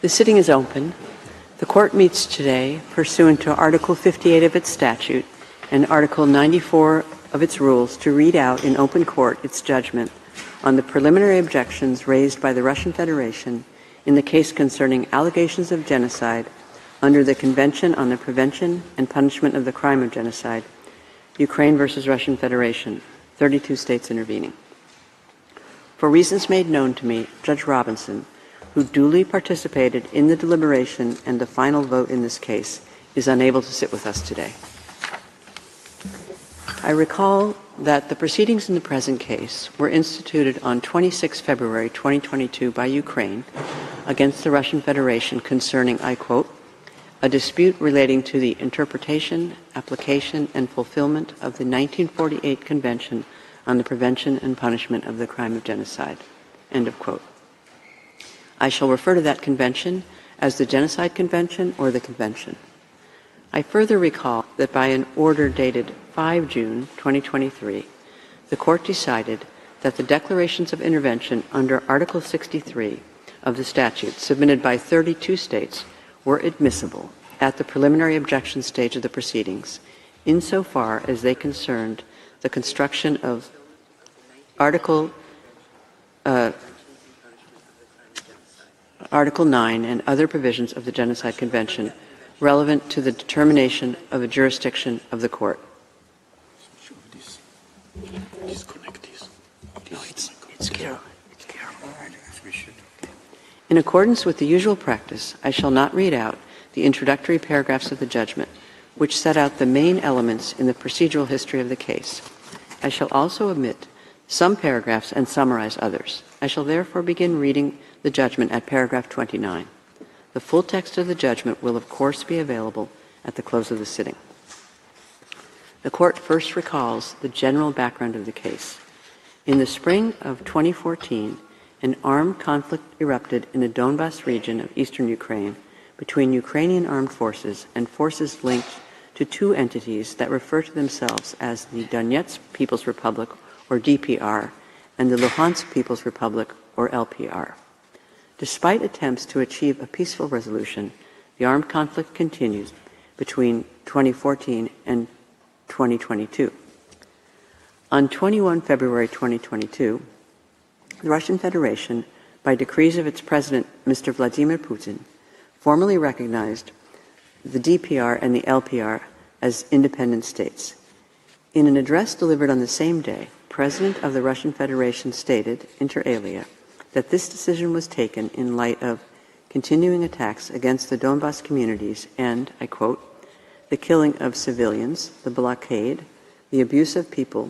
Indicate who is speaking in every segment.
Speaker 1: The sitting is open. The Court meets today pursuant to Article 58 of its statute and Article 94 of its rules to read out in open court its judgment on the preliminary objections raised by the Russian Federation in the case concerning allegations of genocide under the Convention on the Prevention and Punishment of the Crime of Genocide, Ukraine versus Russian Federation, 32 states intervening. For reasons made known to me, Judge Robinson, who duly participated in the deliberation and the final vote in this case, is unable to sit with us today. I recall that the proceedings in the present case were instituted on 26 February 2022 by Ukraine against the Russian Federation concerning, I quote, a dispute relating to the interpretation, application, and fulfillment of the 1948 Convention on the Prevention and Punishment of the Crime of Genocide, end of quote. I shall refer to that convention as the Genocide Convention or the Convention. I further recall that by an order dated 5 June 2023, the Court decided that the declarations of intervention under Article 63 of the statute submitted by 32 states were admissible at the preliminary objection stage of the proceedings, insofar as they concerned the construction of Article 9 and other provisions of the Genocide Convention relevant to the determination of a jurisdiction of the Court. In accordance with the usual practice, I shall not read out the introductory paragraphs of the judgment, which set out the main elements in the procedural history of the case. I shall also omit some paragraphs and summarize others. I shall therefore begin reading the judgment at paragraph 29. The full text of the judgment will, of course, be available at the close of the sitting. The Court first recalls the general background of the case. In the spring of 2014, an armed conflict erupted in the Donbas region of eastern Ukraine between Ukrainian armed forces and forces linked to two entities that refer to themselves as the Donetsk People's Republic, or DPR, and the Luhansk People's Republic, or LPR. Despite attempts to achieve a peaceful resolution, the armed conflict continues between 2014 and 2022. On 21 February 2022, the Russian Federation, by decrees of its president, Mr. Vladimir Putin, formally recognized the DPR and the LPR as independent states. In an address delivered on the same day, President of the Russian Federation stated, inter alia, that this decision was taken in light of continuing attacks against the Donbas communities and, I quote, the killing of civilians, the blockade, the abuse of people,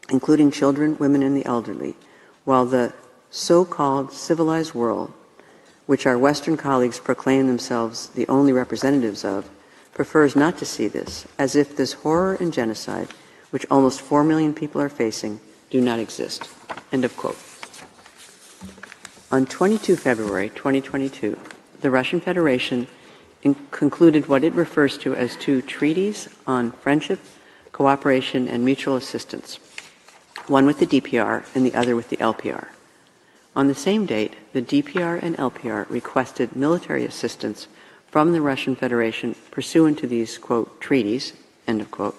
Speaker 1: including children, women, and the elderly, while the so-called civilized world, which our Western colleagues proclaim themselves the only representatives of, prefers not to see this, as if this horror and genocide, which almost 4 million people are facing, do not exist. End of quote. On 22 February 2022, the Russian Federation concluded what it refers to as two treaties on friendship, cooperation, and mutual assistance, one with the DPR and the other with the LPR. On the same date, the DPR and LPR requested military assistance from the Russian Federation pursuant to these, quote, treaties, end of quote.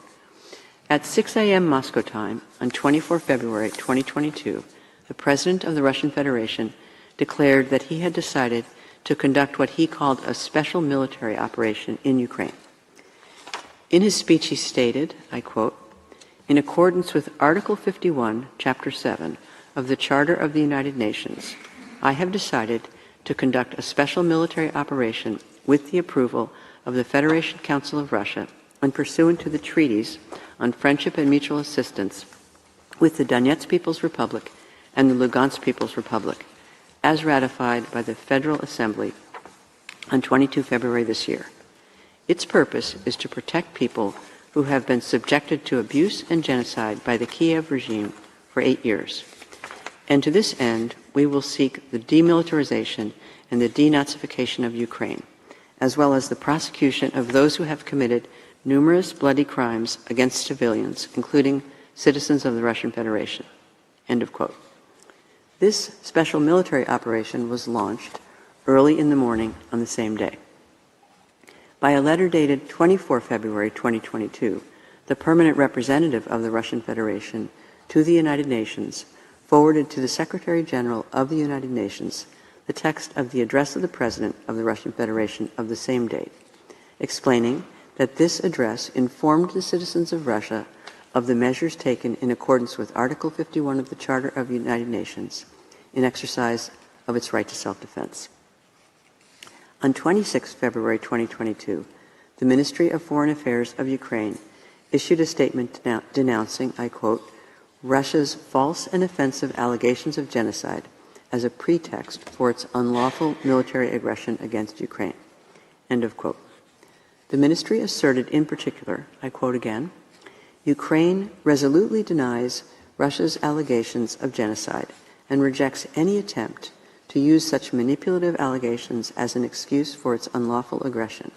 Speaker 1: At 6 a.m. Moscow time on 24 February 2022, the President of the Russian Federation declared that he had decided to conduct what he called a special military operation in Ukraine. In his speech, he stated, I quote, in accordance with Article 51, Chapter 7 of the Charter of the United Nations, I have decided to conduct a special military operation with the approval of the Federation Council of Russia and pursuant to the treaties on friendship and mutual assistance with the Donetsk People's Republic and the Lugansk People's Republic, as ratified by the Federal Assembly on 22 February this year. Its purpose is to protect people who have been subjected to abuse and genocide by the Kyiv regime for 8 years. And to this end, we will seek the demilitarization and the denazification of Ukraine, as well as the prosecution of those who have committed numerous bloody crimes against civilians, including citizens of the Russian Federation. End of quote. This special military operation was launched early in the morning on the same day. By a letter dated 24 February 2022, the permanent representative of the Russian Federation to the United Nations forwarded to the Secretary General of the United Nations the text of the address of the President of the Russian Federation of the same date, explaining that this address informed the citizens of Russia of the measures taken in accordance with Article 51 of the Charter of the United Nations in exercise of its right to self-defense. On 26 February 2022, the Ministry of Foreign Affairs of Ukraine issued a statement denouncing, I quote, Russia's false and offensive allegations of genocide as a pretext for its unlawful military aggression against Ukraine. End of quote. The ministry asserted in particular, I quote again, Ukraine resolutely denies Russia's allegations of genocide and rejects any attempt to use such manipulative allegations as an excuse for its unlawful aggression.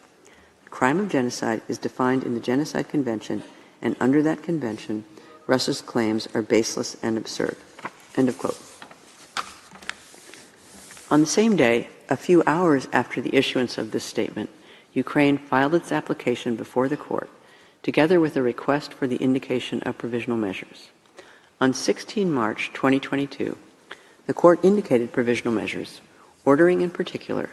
Speaker 1: The crime of genocide is defined in the Genocide Convention, and under that convention, Russia's claims are baseless and absurd. End of quote. On the same day, a few hours after the issuance of this statement, Ukraine filed its application before the court, together with a request for the indication of provisional measures. On 16 March 2022, the court indicated provisional measures, ordering in particular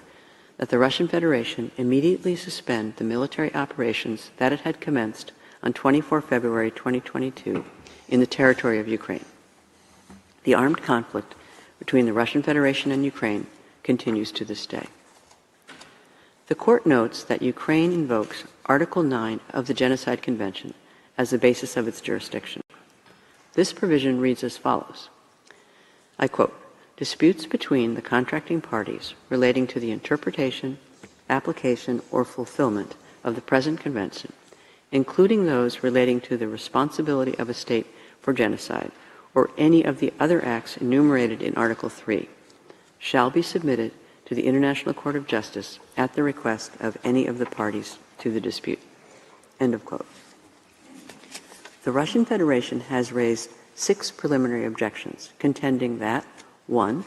Speaker 1: that the Russian Federation immediately suspend the military operations that it had commenced on 24 February 2022 in the territory of Ukraine. The armed conflict between the Russian Federation and Ukraine continues to this day. The court notes that Ukraine invokes Article 9 of the Genocide Convention as the basis of its jurisdiction. This provision reads as follows, I quote, disputes between the contracting parties relating to the interpretation, application, or fulfillment of the present convention, including those relating to the responsibility of a state for genocide or any of the other acts enumerated in Article 3, shall be submitted to the International Court of Justice at the request of any of the parties to the dispute. End of quote. The Russian Federation has raised 6 preliminary objections, contending that, 1,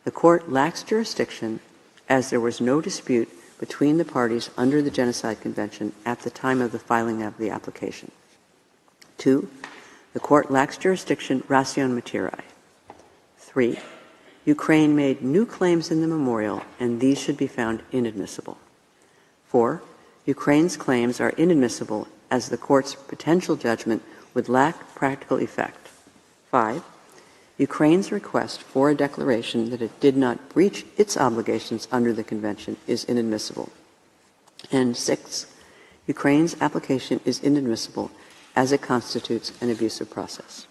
Speaker 1: the court lacks jurisdiction as there was no dispute between the parties under the Genocide Convention at the time of the filing of the application. 2, the court lacks jurisdiction ration materiae. 3, Ukraine made new claims in the memorial, and these should be found inadmissible. 4, Ukraine's claims are inadmissible as the court's potential judgment would lack practical effect. 5, Ukraine's request for a declaration that it did not breach its obligations under the convention is inadmissible. And 6, Ukraine's application is inadmissible as it constitutes an abusive process.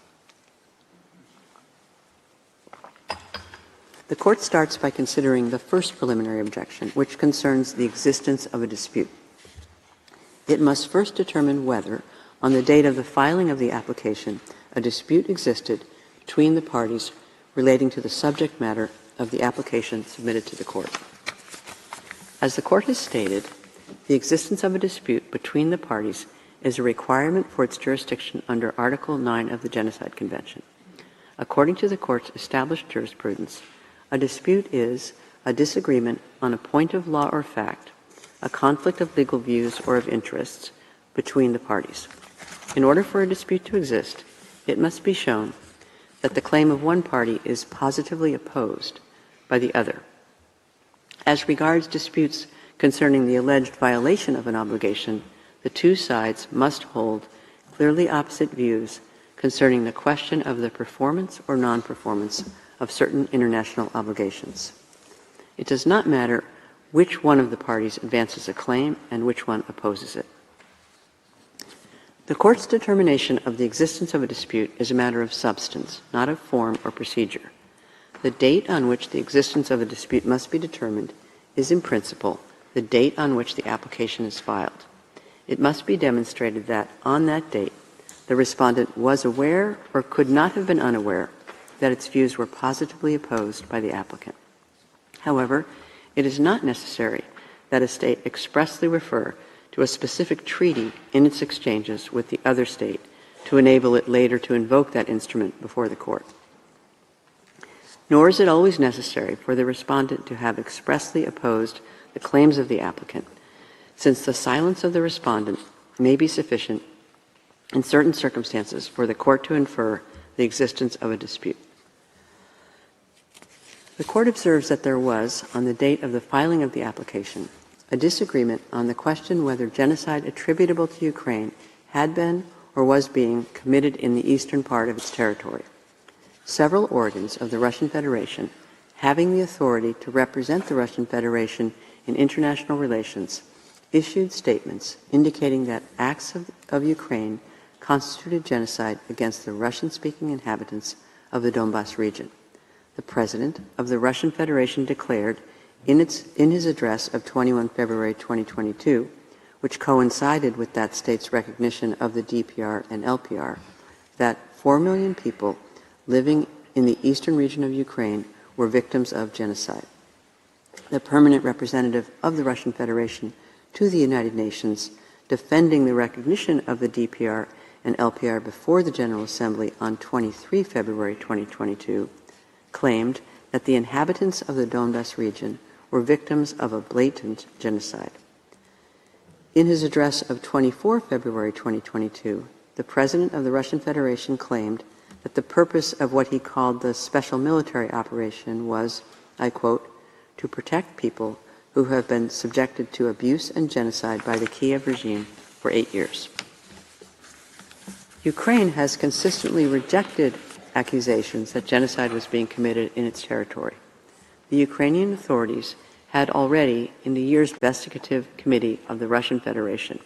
Speaker 1: The court starts by considering the first preliminary objection, which concerns the existence of a dispute. It must first determine whether, on the date of the filing of the application, a dispute existed between the parties relating to the subject matter of the application submitted to the court. As the court has stated, the existence of a dispute between the parties is a requirement for its jurisdiction under Article 9 of the Genocide Convention. According to the court's established jurisprudence, a dispute is a disagreement on a point of law or fact, a conflict of legal views or of interests between the parties. In order for a dispute to exist, it must be shown that the claim of one party is positively opposed by the other. As regards disputes concerning the alleged violation of an obligation, the two sides must hold clearly opposite views concerning the question of the performance or non-performance of certain international obligations. It does not matter which one of the parties advances a claim and which one opposes it. The court's determination of the existence of a dispute is a matter of substance, not of form or procedure. The date on which the existence of a dispute must be determined is, in principle, the date on which the application is filed. It must be demonstrated that, on that date, the respondent was aware or could not have been unaware that its views were positively opposed by the applicant. However, it is not necessary that a state expressly refer to a specific treaty in its exchanges with the other state to enable it later to invoke that instrument before the court. Nor is it always necessary for the respondent to have expressly opposed the claims of the applicant, since the silence of the respondent may be sufficient in certain circumstances for the court to infer the existence of a dispute. The court observes that there was, on the date of the filing of the application, a disagreement on the question whether genocide attributable to Ukraine had been or was being committed in the eastern part of its territory. Several organs of the Russian Federation, having the authority to represent the Russian Federation in international relations, issued statements indicating that acts of Ukraine constituted genocide against the Russian-speaking inhabitants of the Donbas region. The President of the Russian Federation declared in his address of 21 February 2022, which coincided with that state's recognition of the DPR and LPR, that 4 million people living in the eastern region of Ukraine were victims of genocide. The permanent representative of the Russian Federation to the United Nations, defending the recognition of the DPR and LPR before the General Assembly on 23 February 2022, claimed that the inhabitants of the Donbas region were victims of a blatant genocide. In his address of 24 February 2022, the President of the Russian Federation claimed that the purpose of what he called the special military operation was, I quote, to protect people who have been subjected to abuse and genocide by the Kyiv regime for 8 years. Ukraine has consistently rejected accusations that genocide was being committed in its territory. The Ukrainian authorities had already, in the year's investigative committee of the Russian Federation,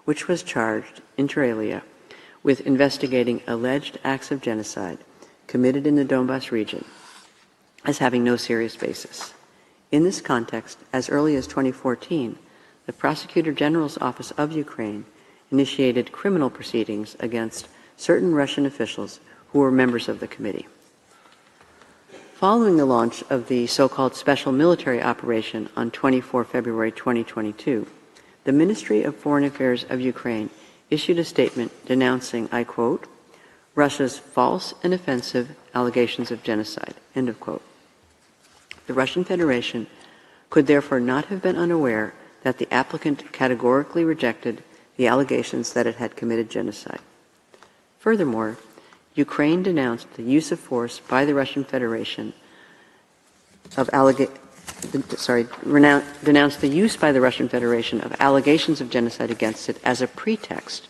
Speaker 1: which was charged, inter alia, with investigating alleged acts of genocide committed in the Donbas region, as having no serious basis. In this context, as early as 2014, the Prosecutor General's Office of Ukraine initiated criminal proceedings against certain Russian officials who were members of the committee. Following the launch of the so-called special military operation on 24 February 2022, the Ministry of Foreign Affairs of Ukraine issued a statement denouncing, I quote, Russia's false and offensive allegations of genocide, end of quote. The Russian Federation could therefore not have been unaware that the applicant categorically rejected the allegations that it had committed genocide. Furthermore, Ukraine denounced the use of force by the Russian Federation denounced the use by the Russian Federation of allegations of genocide against it as a pretext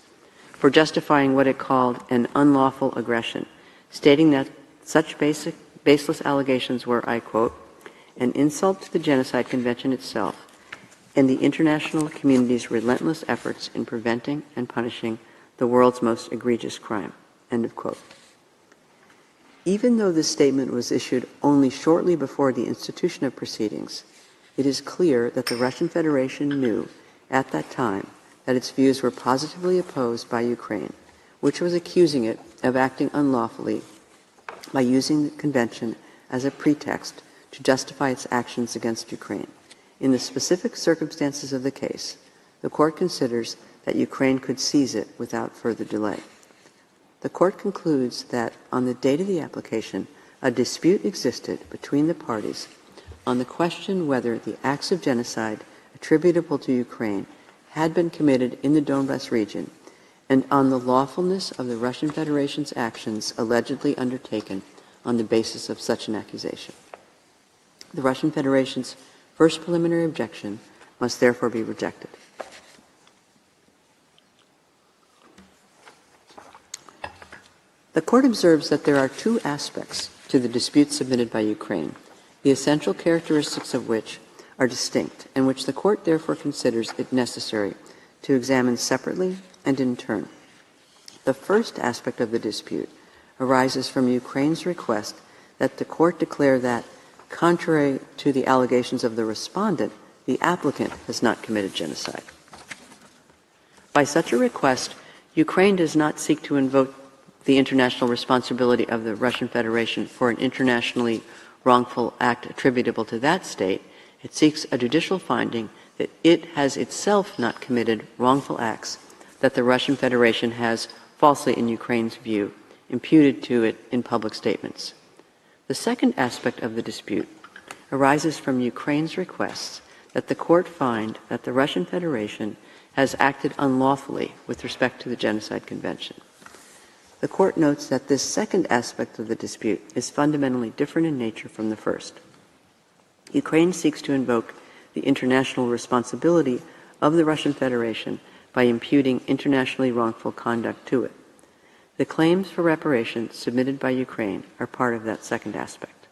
Speaker 1: for justifying what it called an unlawful aggression, stating that such baseless allegations were, I quote, an insult to the Genocide Convention itself and the international community's relentless efforts in preventing and punishing the world's most egregious crime, end of quote. Even though this statement was issued only shortly before the institution of proceedings, it is clear that the Russian Federation knew at that time that its views were positively opposed by Ukraine, which was accusing it of acting unlawfully by using the convention as a pretext to justify its actions against Ukraine. In the specific circumstances of the case, the court considers that Ukraine could seize it without further delay. The court concludes that on the date of the application, a dispute existed between the parties on the question whether the acts of genocide attributable to Ukraine had been committed in the Donbas region and on the lawfulness of the Russian Federation's actions allegedly undertaken on the basis of such an accusation. The Russian Federation's first preliminary objection must therefore be rejected. The court observes that there are two aspects to the dispute submitted by Ukraine, the essential characteristics of which are distinct, and which the court therefore considers it necessary to examine separately and in turn. The first aspect of the dispute arises from Ukraine's request that the court declare that, contrary to the allegations of the respondent, the applicant has not committed genocide. By such a request, Ukraine does not seek to invoke the international responsibility of the Russian Federation for an internationally wrongful act attributable to that state. It seeks a judicial finding that it has itself not committed wrongful acts that the Russian Federation has, falsely in Ukraine's view, imputed to it in public statements. The second aspect of the dispute arises from Ukraine's requests that the court find that the Russian Federation has acted unlawfully with respect to the Genocide Convention. The court notes that this second aspect of the dispute is fundamentally different in nature from the first. Ukraine seeks to invoke the international responsibility of the Russian Federation by imputing internationally wrongful conduct to it. The claims for reparations submitted by Ukraine are part of that second aspect.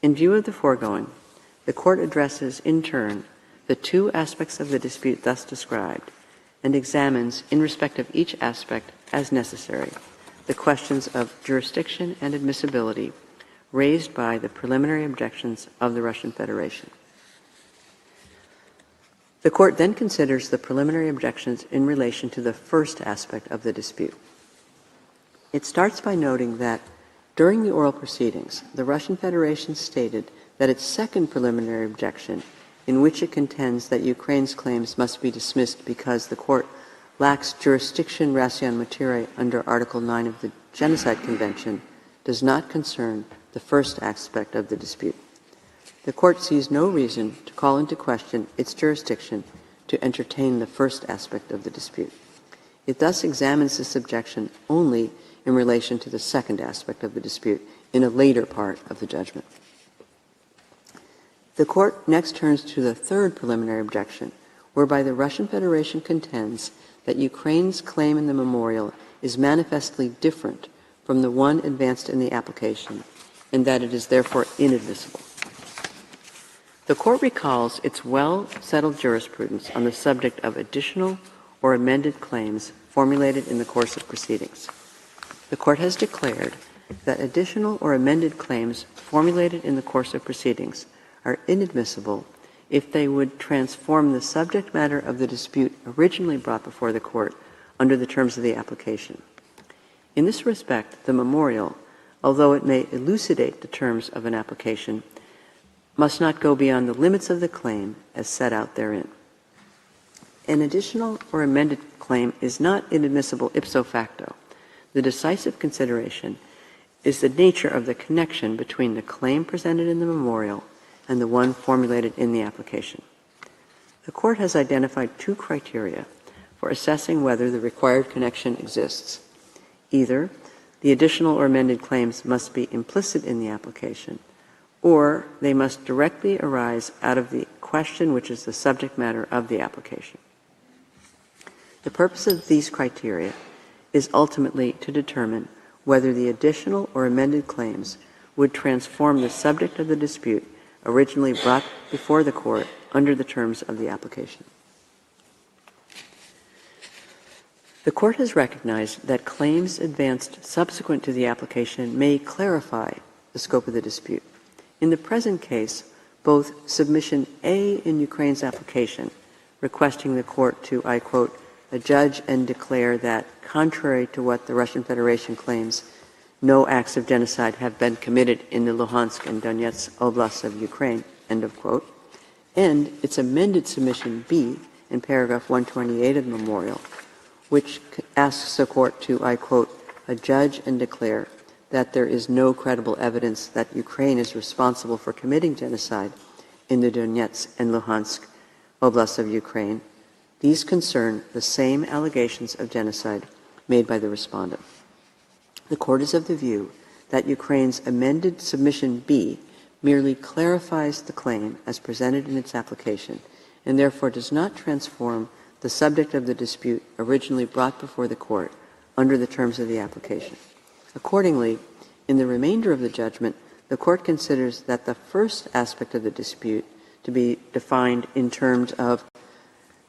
Speaker 1: In view of the foregoing, the court addresses in turn the two aspects of the dispute thus described and examines, in respect of each aspect as necessary, the questions of jurisdiction and admissibility raised by the preliminary objections of the Russian Federation. The court then considers the preliminary objections in relation to the first aspect of the dispute. It starts by noting that during the oral proceedings, the Russian Federation stated that its second preliminary objection, in which it contends that Ukraine's claims must be dismissed because the court lacks jurisdiction ration materiae under Article 9 of the Genocide Convention, does not concern the first aspect of the dispute. The court sees no reason to call into question its jurisdiction to entertain the first aspect of the dispute. It thus examines this objection only in relation to the second aspect of the dispute in a later part of the judgment. The court next turns to the third preliminary objection, whereby the Russian Federation contends that Ukraine's claim in the memorial is manifestly different from the one advanced in the application, and that it is therefore inadmissible. The court recalls its well-settled jurisprudence on the subject of additional or amended claims formulated in the course of proceedings. The court has declared that additional or amended claims formulated in the course of proceedings are inadmissible if they would transform the subject matter of the dispute originally brought before the court under the terms of the application. In this respect, the memorial, although it may elucidate the terms of an application, must not go beyond the limits of the claim as set out therein. An additional or amended claim is not inadmissible ipso facto. The decisive consideration is the nature of the connection between the claim presented in the memorial and the one formulated in the application. The court has identified two criteria for assessing whether the required connection exists. Either the additional or amended claims must be implicit in the application, or they must directly arise out of the question which is the subject matter of the application. The purpose of these criteria is ultimately to determine whether the additional or amended claims would transform the subject of the dispute originally brought before the court under the terms of the application. The court has recognized that claims advanced subsequent to the application may clarify the scope of the dispute. In the present case, both submission A in Ukraine's application, requesting the court to, I quote, adjudge and declare that, contrary to what the Russian Federation claims, no acts of genocide have been committed in the Luhansk and Donetsk oblasts of Ukraine, end of quote, and its amended submission B in paragraph 128 of the memorial, which asks the court to, I quote, adjudge and declare that there is no credible evidence that Ukraine is responsible for committing genocide in the Donetsk and Luhansk oblasts of Ukraine. These concern the same allegations of genocide made by the respondent. The court is of the view that Ukraine's amended submission B merely clarifies the claim as presented in its application and therefore does not transform the subject of the dispute originally brought before the court under the terms of the application. Accordingly, in the remainder of the judgment, the court considers that the first aspect of the dispute to be defined in terms of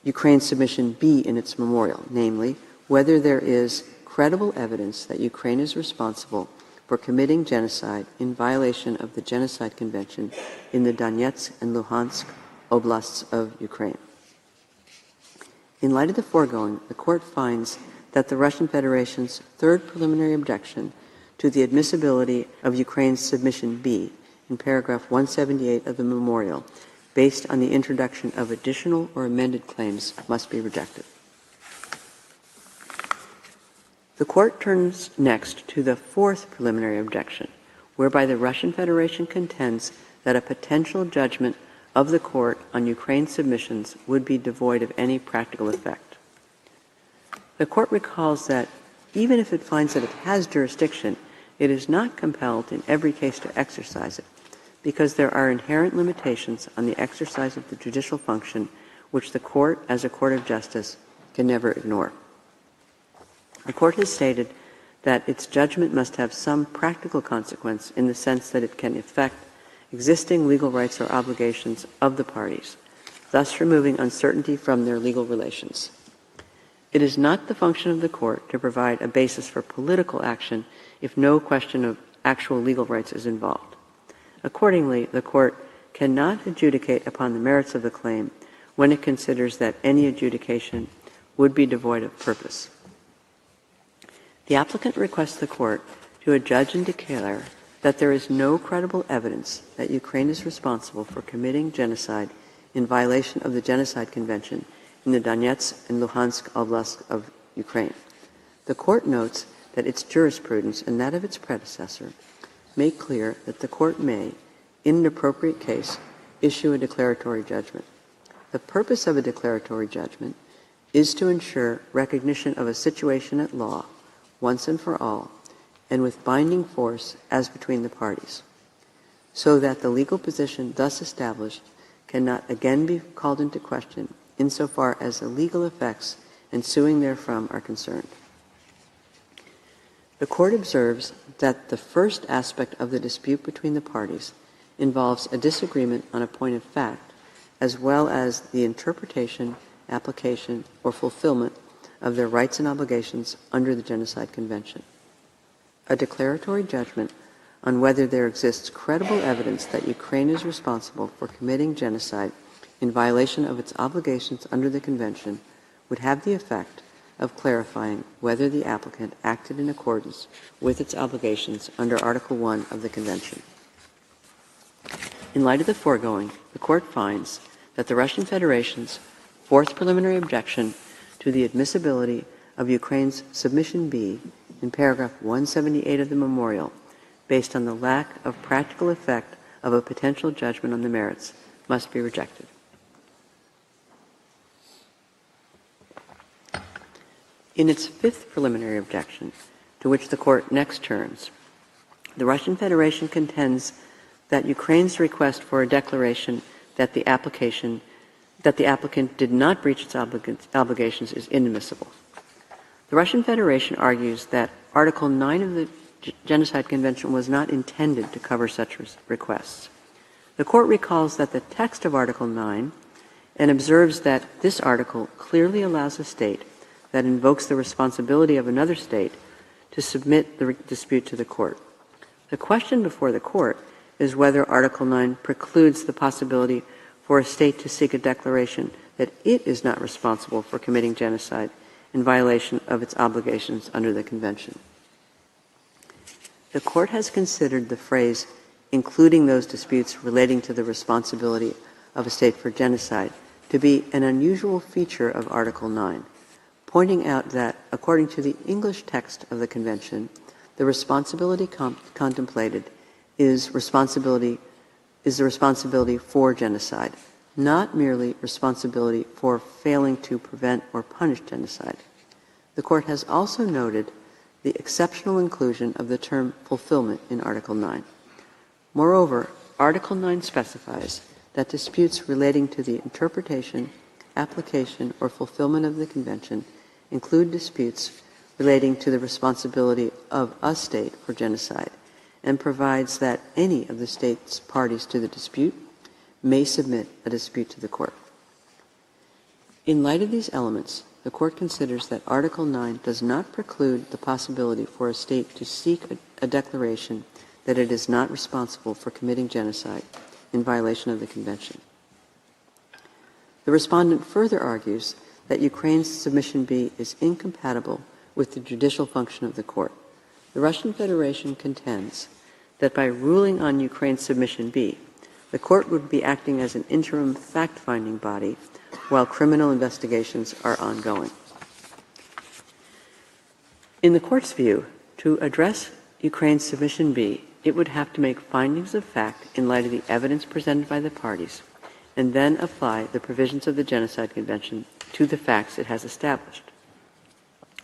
Speaker 1: Ukraine's submission B in its memorial, namely, whether there is credible evidence that Ukraine is responsible for committing genocide in violation of the Genocide Convention in the Donetsk and Luhansk oblasts of Ukraine. In light of the foregoing, the court finds that the Russian Federation's third preliminary objection to the admissibility of Ukraine's submission B in paragraph 178 of the memorial, based on the introduction of additional or amended claims, must be rejected. The court turns next to the fourth preliminary objection, whereby the Russian Federation contends that a potential judgment of the court on Ukraine's submissions would be devoid of any practical effect. The court recalls that even if it finds that it has jurisdiction, it is not compelled in every case to exercise it, because there are inherent limitations on the exercise of the judicial function which the court, as a court of justice, can never ignore. The court has stated that its judgment must have some practical consequence in the sense that it can affect existing legal rights or obligations of the parties, thus removing uncertainty from their legal relations. It is not the function of the court to provide a basis for political action if no question of actual legal rights is involved. Accordingly, the court cannot adjudicate upon the merits of the claim when it considers that any adjudication would be devoid of purpose. The applicant requests the court to adjudge and declare that there is no credible evidence that Ukraine is responsible for committing genocide in violation of the Genocide Convention in the Donetsk and Luhansk Oblast of Ukraine. The court notes that its jurisprudence and that of its predecessor make clear that the court may, in an appropriate case, issue a declaratory judgment. The purpose of a declaratory judgment is to ensure recognition of a situation at law, once and for all, and with binding force as between the parties, so that the legal position thus established cannot again be called into question insofar as the legal effects ensuing therefrom are concerned. The court observes that the first aspect of the dispute between the parties involves a disagreement on a point of fact, as well as the interpretation, application, or fulfillment of their rights and obligations under the Genocide Convention. A declaratory judgment on whether there exists credible evidence that Ukraine is responsible for committing genocide in violation of its obligations under the Convention would have the effect of clarifying whether the applicant acted in accordance with its obligations under Article 1 of the Convention. In light of the foregoing, the court finds that the Russian Federation's fourth preliminary objection to the admissibility of Ukraine's Submission B in paragraph 178 of the memorial, based on the lack of practical effect of a potential judgment on the merits, must be rejected. In its fifth preliminary objection, to which the court next turns, the Russian Federation contends that Ukraine's request for a declaration that the applicant did not breach its obligations is inadmissible. The Russian Federation argues that Article 9 of the Genocide Convention was not intended to cover such requests. The court recalls that the text of Article 9 and observes that this article clearly allows a state that invokes the responsibility of another state to submit the dispute to the court. The question before the court is whether Article 9 precludes the possibility for a state to seek a declaration that it is not responsible for committing genocide in violation of its obligations under the Convention. The court has considered the phrase, including those disputes relating to the responsibility of a state for genocide, to be an unusual feature of Article 9, pointing out that, according to the English text of the Convention, the responsibility contemplated is the responsibility for genocide, not merely responsibility for failing to prevent or punish genocide. The court has also noted the exceptional inclusion of the term fulfillment in Article 9. Moreover, Article 9 specifies that disputes relating to the interpretation, application, or fulfillment of the Convention include disputes relating to the responsibility of a state for genocide, and provides that any of the state's parties to the dispute may submit a dispute to the court. In light of these elements, the court considers that Article 9 does not preclude the possibility for a state to seek a declaration that it is not responsible for committing genocide in violation of the Convention. The respondent further argues that Ukraine's Submission B is incompatible with the judicial function of the court. The Russian Federation contends that by ruling on Ukraine's Submission B, the court would be acting as an interim fact-finding body while criminal investigations are ongoing. In the court's view, to address Ukraine's Submission B, it would have to make findings of fact in light of the evidence presented by the parties, and then apply the provisions of the Genocide Convention to the facts it has established.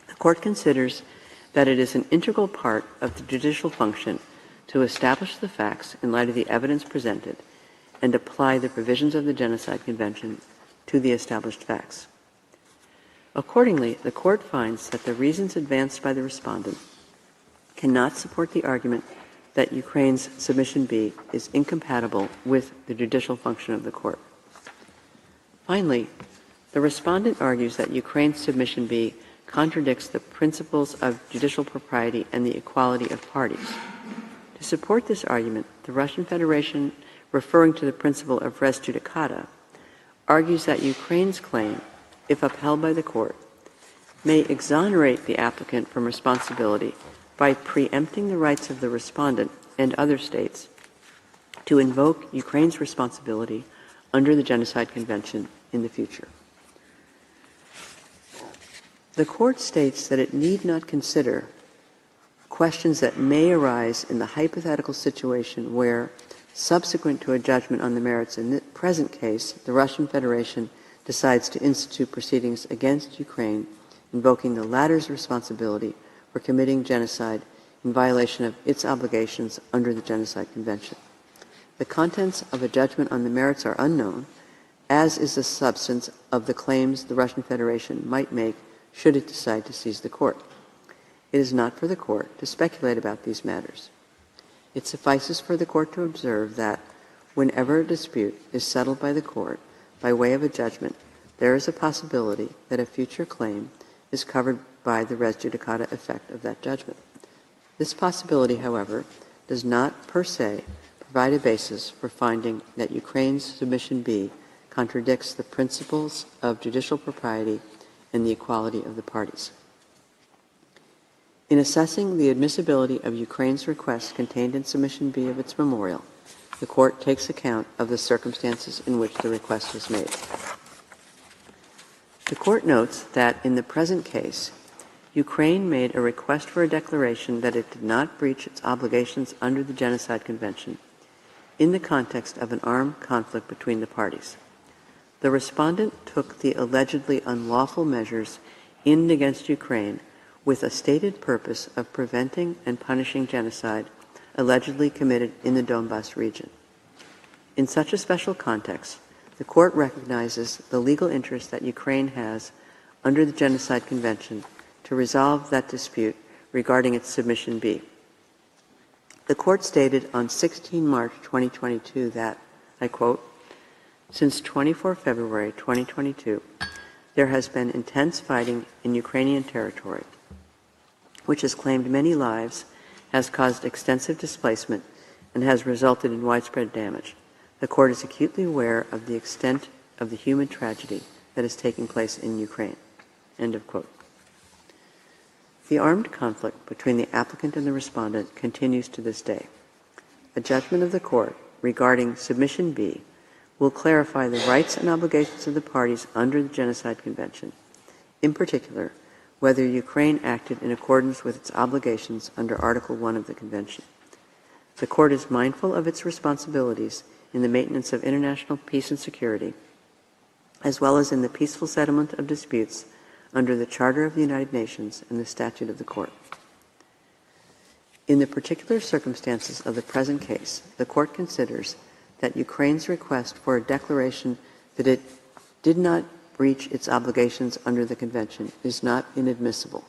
Speaker 1: The Court considers that it is an integral part of the judicial function to establish the facts in light of the evidence presented and apply the provisions of the Genocide Convention to the established facts. Accordingly, the Court finds that the reasons advanced by the respondent cannot support the argument that Ukraine's Submission B is incompatible with the judicial function of the Court. Finally, the respondent argues that Ukraine's Submission B contradicts the principles of judicial propriety and the equality of parties. To support this argument, the Russian Federation, referring to the principle of res judicata, argues that Ukraine's claim, if upheld by the Court, may exonerate the applicant from responsibility by preempting the rights of the respondent and other states to invoke Ukraine's responsibility under the Genocide Convention in the future. The Court states that it need not consider questions that may arise in the hypothetical situation where, subsequent to a judgment on the merits in the present case, the Russian Federation decides to institute proceedings against Ukraine, invoking the latter's responsibility for committing genocide in violation of its obligations under the Genocide Convention. The contents of a judgment on the merits are unknown, as is the substance of the claims the Russian Federation might make should it decide to seize the Court. It is not for the Court to speculate about these matters. It suffices for the Court to observe that whenever a dispute is settled by the Court by way of a judgment, there is a possibility that a future claim is covered by the res judicata effect of that judgment. This possibility, however, does not per se provide a basis for finding that Ukraine's Submission B contradicts the principles of judicial propriety and the equality of the parties. In assessing the admissibility of Ukraine's request contained in Submission B of its memorial, the Court takes account of the circumstances in which the request was made. The Court notes that in the present case, Ukraine made a request for a declaration that it did not breach its obligations under the Genocide Convention in the context of an armed conflict between the parties. The respondent took the allegedly unlawful measures in against Ukraine with a stated purpose of preventing and punishing genocide allegedly committed in the Donbas region. In such a special context, the Court recognizes the legal interest that Ukraine has under the Genocide Convention to resolve that dispute regarding its Submission B. The Court stated on 16 March 2022 that, I quote, "Since 24 February 2022, there has been intense fighting in Ukrainian territory, which has claimed many lives, has caused extensive displacement, and has resulted in widespread damage. The Court is acutely aware of the extent of the human tragedy that is taking place in Ukraine." End of quote. The armed conflict between the applicant and the respondent continues to this day. A judgment of the Court regarding Submission B will clarify the rights and obligations of the parties under the Genocide Convention, in particular, whether Ukraine acted in accordance with its obligations under Article 1 of the Convention. The Court is mindful of its responsibilities in the maintenance of international peace and security, as well as in the peaceful settlement of disputes under the Charter of the United Nations and the Statute of the Court. In the particular circumstances of the present case, the Court considers that Ukraine's request for a declaration that it did not breach its obligations under the Convention is not inadmissible.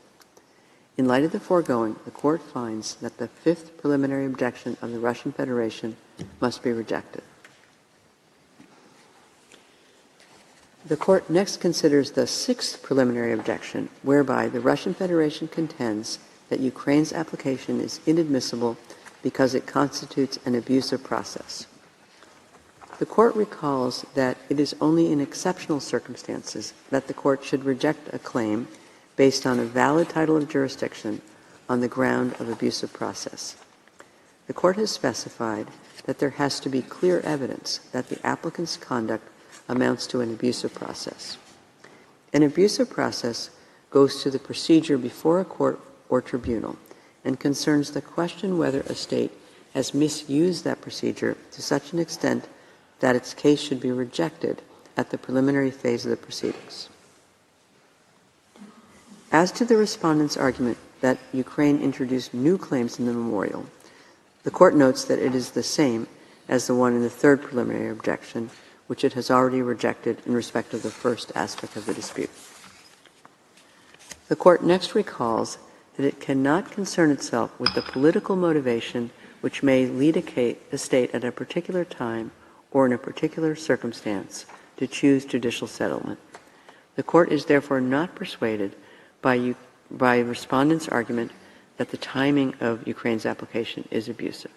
Speaker 1: In light of the foregoing, the Court finds that the fifth preliminary objection of the Russian Federation must be rejected. The Court next considers the sixth preliminary objection, whereby the Russian Federation contends that Ukraine's application is inadmissible because it constitutes an abusive process. The Court recalls that it is only in exceptional circumstances that the Court should reject a claim based on a valid title of jurisdiction on the ground of abusive process. The Court has specified that there has to be clear evidence that the applicant's conduct amounts to an abusive process. An abusive process goes to the procedure before a court or tribunal and concerns the question whether a state has misused that procedure to such an extent that its case should be rejected at the preliminary phase of the proceedings. As to the respondent's argument that Ukraine introduced new claims in the memorial, the Court notes that it is the same as the one in the third preliminary objection, which it has already rejected in respect of the first aspect of the dispute. The Court next recalls that it cannot concern itself with the political motivation which may lead a state at a particular time or in a particular circumstance to choose judicial settlement. The Court is therefore not persuaded by respondents' argument that the timing of Ukraine's application is abusive.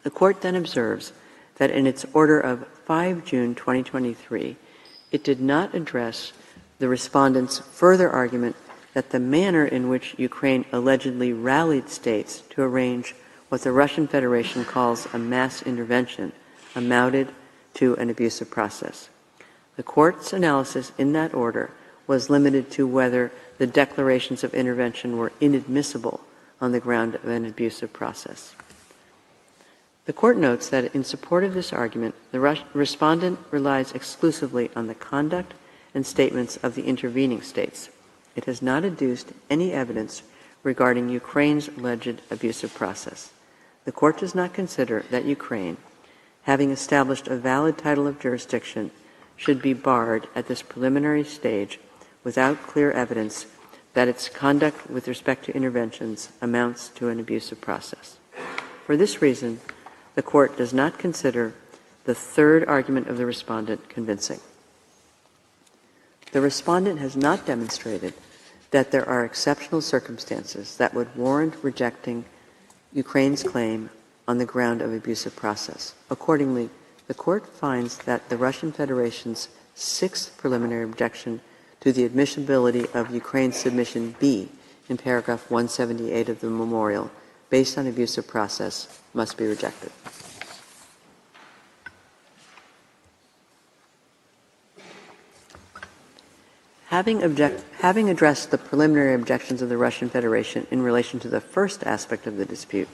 Speaker 1: The Court then observes that in its order of 5 June 2023, it did not address the respondents' further argument that the manner in which Ukraine allegedly rallied states to arrange what the Russian Federation calls a mass intervention amounted to an abusive process. The Court's analysis in that order was limited to whether the declarations of intervention were inadmissible on the ground of an abusive process. The Court notes that in support of this argument, the respondent relies exclusively on the conduct and statements of the intervening states. It has not adduced any evidence regarding Ukraine's alleged abusive process. The Court does not consider that Ukraine, having established a valid title of jurisdiction, should be barred at this preliminary stage without clear evidence that its conduct with respect to interventions amounts to an abusive process. For this reason, the Court does not consider the third argument of the respondent convincing. The respondent has not demonstrated that there are exceptional circumstances that would warrant rejecting Ukraine's claim on the ground of abusive process. Accordingly, the Court finds that the Russian Federation's sixth preliminary objection to the admissibility of Ukraine's submission B in paragraph 178 of the memorial, based on abusive process, must be rejected. Having addressed the preliminary objections of the Russian Federation in relation to the first aspect of the dispute,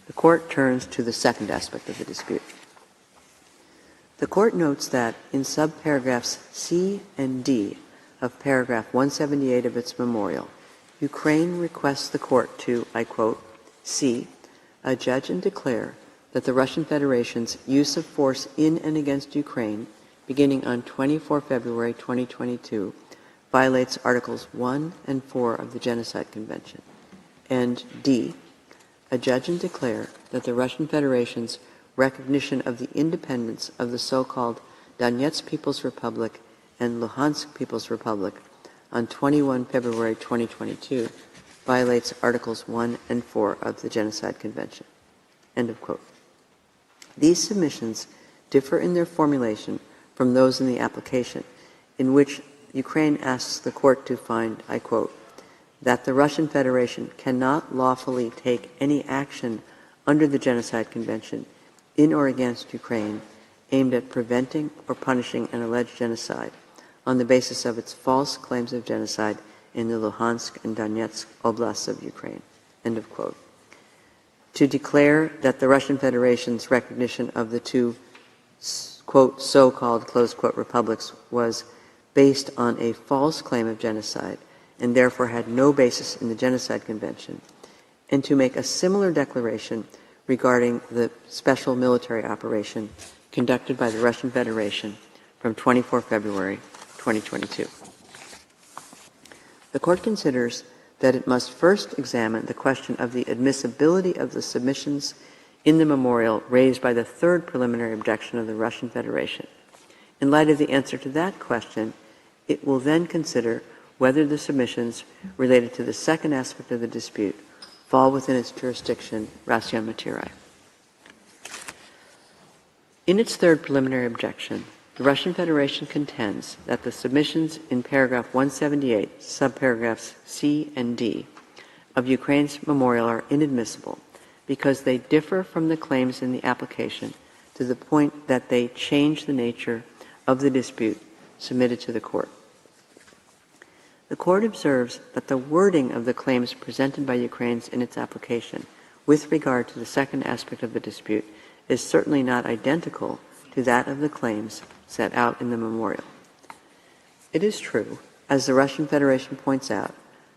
Speaker 1: the Court turns to the second aspect of the dispute. The Court notes that in subparagraphs C and D of paragraph 178 of its memorial, Ukraine requests the Court to, I quote, C, adjudge and declare that the Russian Federation's use of force in and against Ukraine, beginning on 24 February 2022, violates Articles 1 and 4 of the Genocide Convention, and D, adjudge and declare that the Russian Federation's recognition of the independence of the so-called Donetsk People's Republic and Luhansk People's Republic on 21 February 2022 violates Articles 1 and 4 of the Genocide Convention. End of quote. These submissions differ in their formulation from those in the application, in which Ukraine asks the Court to find, I quote, that the Russian Federation cannot lawfully take any action under the Genocide Convention in or against Ukraine aimed at preventing or punishing an alleged genocide on the basis of its false claims of genocide in the Luhansk and Donetsk oblasts of Ukraine. End of quote. To declare that the Russian Federation's recognition of the two, quote, so-called, close quote, republics was based on a false claim of genocide and therefore had no basis in the Genocide Convention, and to make a similar declaration regarding the special military operation conducted by the Russian Federation from 24 February 2022. The Court considers that it must first examine the question of the admissibility of the submissions in the memorial raised by the third preliminary objection of the Russian Federation. In light of the answer to that question, it will then consider whether the submissions related to the second aspect of the dispute fall within its jurisdiction, ratio materiae. In its third preliminary objection, the Russian Federation contends that the submissions in paragraph 178, subparagraphs C and D, of Ukraine's memorial are inadmissible because they differ from the claims in the application to the point that they change the nature of the dispute submitted to the Court. The Court observes that the wording of the claims presented by Ukraine in its application with regard to the second aspect of the dispute is certainly not identical to that of the claims set out in the memorial. It is true, as the Russian Federation points out,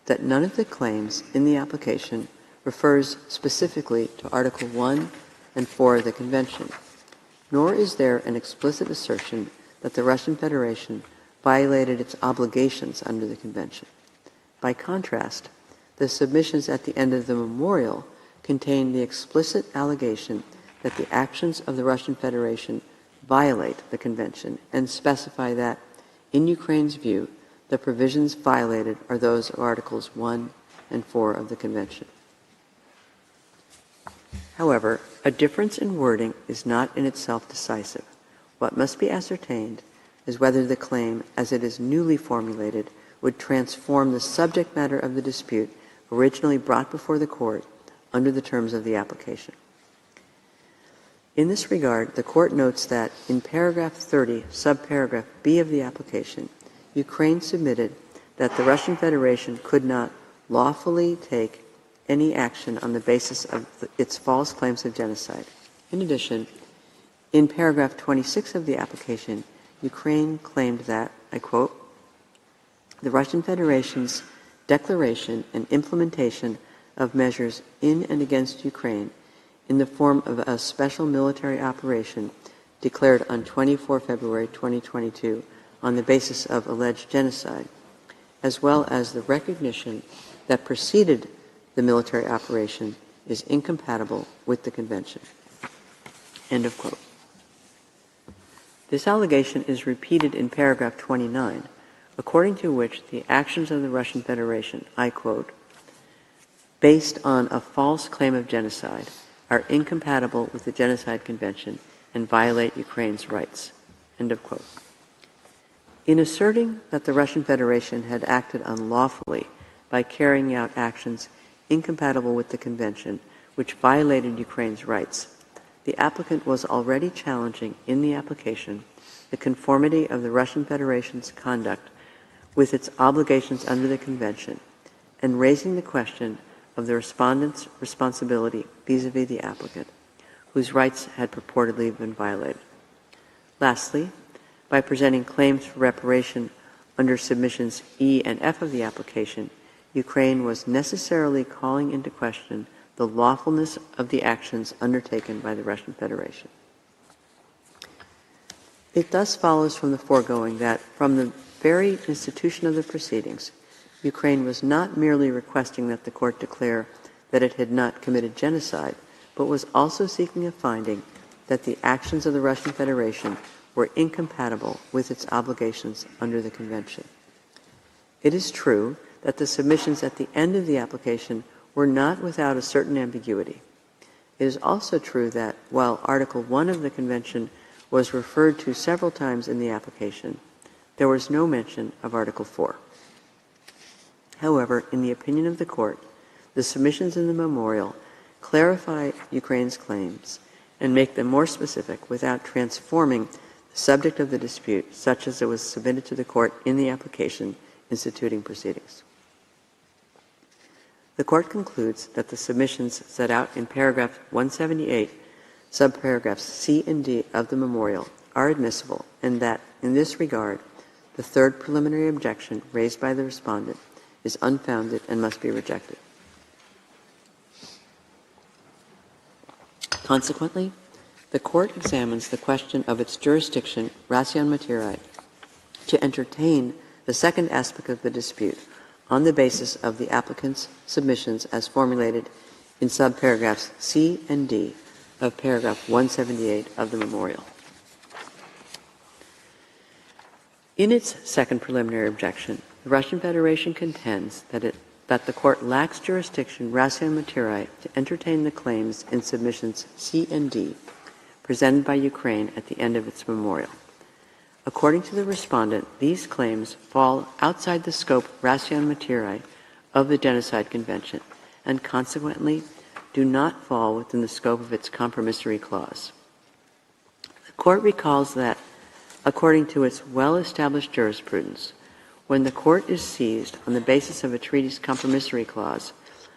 Speaker 1: that none of the claims in the application refers specifically to Article 1 and 4 of the Convention, nor is there an explicit assertion that the Russian Federation violated its obligations under the Convention. By contrast, the submissions at the end of the memorial contain the explicit allegation that the actions of the Russian Federation violate the Convention and specify that, in Ukraine's view, the provisions violated are those of Articles 1 and 4 of the Convention. However, a difference in wording is not in itself decisive. What must be ascertained is whether the claim, as it is newly formulated, would transform the subject matter of the dispute originally brought before the court under the terms of the application. In this regard, the court notes that in paragraph 30, subparagraph B of the application, Ukraine submitted that the Russian Federation could not lawfully take any action on the basis of its false claims of genocide. In addition, in paragraph 26 of the application, Ukraine claimed that, I quote, the Russian Federation's declaration and implementation of measures in and against Ukraine in the form of a special military operation declared on 24 February 2022 on the basis of alleged genocide, as well as the recognition that preceded the military operation, is incompatible with the Convention. End of quote. This allegation is repeated in paragraph 29, according to which the actions of the Russian Federation, I quote, based on a false claim of genocide, are incompatible with the Genocide Convention and violate Ukraine's rights. End of quote. In asserting that the Russian Federation had acted unlawfully by carrying out actions incompatible with the Convention, which violated Ukraine's rights, the applicant was already challenging in the application the conformity of the Russian Federation's conduct with its obligations under the Convention, and raising the question of the respondent's responsibility vis-à-vis the applicant, whose rights had purportedly been violated. Lastly, by presenting claims for reparation under submissions E and F of the application, Ukraine was necessarily calling into question the lawfulness of the actions undertaken by the Russian Federation. It thus follows from the foregoing that, from the very institution of the proceedings, Ukraine was not merely requesting that the court declare that it had not committed genocide, but was also seeking a finding that the actions of the Russian Federation were incompatible with its obligations under the Convention. It is true that the submissions at the end of the application were not without a certain ambiguity. It is also true that, while Article 1 of the Convention was referred to several times in the application, there was no mention of Article 4. However, in the opinion of the court, the submissions in the memorial clarify Ukraine's claims and make them more specific without transforming the subject of the dispute such as it was submitted to the court in the application instituting proceedings. The court concludes that the submissions set out in paragraph 178, subparagraphs C and D of the memorial are admissible, and that, in this regard, the third preliminary objection raised by the respondent is unfounded and must be rejected. Consequently, the court examines the question of its jurisdiction, ration materiae, to entertain the second aspect of the dispute on the basis of the applicant's submissions as formulated in subparagraphs C and D of paragraph 178 of the memorial. In its second preliminary objection, the Russian Federation contends that the court lacks jurisdiction ration materiae to entertain the claims in submissions C and D presented by Ukraine at the end of its memorial. According to the respondent, these claims fall outside the scope ration materiae of the Genocide Convention and consequently do not fall within the scope of its compromissory clause. The court recalls that, according to its well-established jurisprudence, when the court is seized on the basis of a treaty's compromissory clause